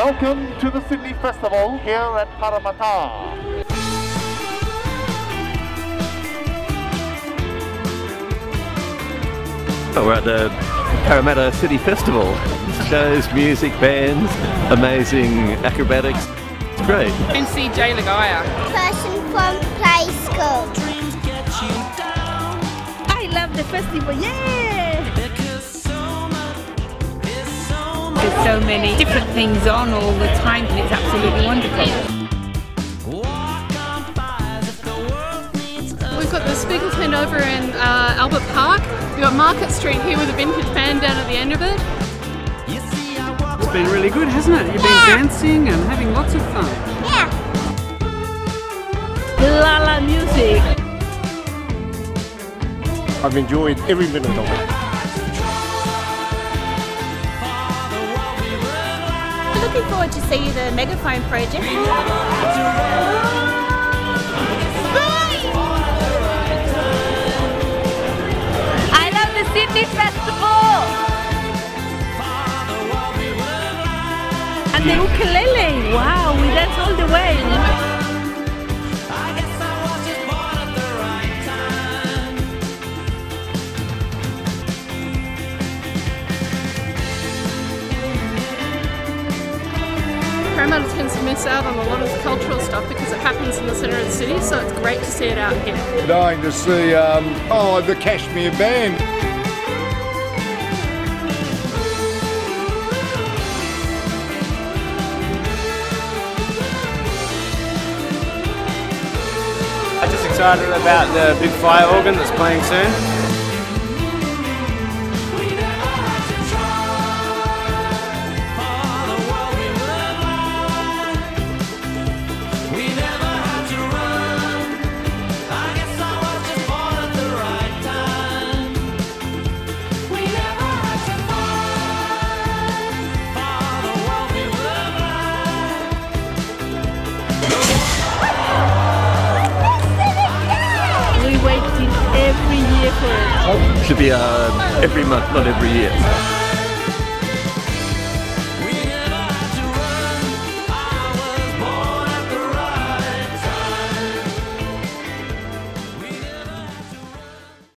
Welcome to the Sydney Festival here at Parramatta. We're at the Parramatta City Festival. Shows, music, bands, amazing acrobatics. It's great. NCJ Laga'aia. Person from play school. I love the festival, yeah! There's so many different things on all the time and it's absolutely wonderful. We've got the speaker tent over in Albert Park. We've got Market Street here with a vintage band down at the end of it. It's been really good, hasn't it? You've been dancing and having lots of fun. Yeah. La music. I've enjoyed every minute of it. Looking forward to see the Megaphone project. I love the Sydney Festival! And the ukulele, wow, we dance all the way. Parramatta tends to miss out on a lot of the cultural stuff because it happens in the centre of the city, so it's great to see it out here. Going to see the Kashmere band. I'm just excited about the big fire organ that's playing soon. We waited every year for it. It should be every month, not every year.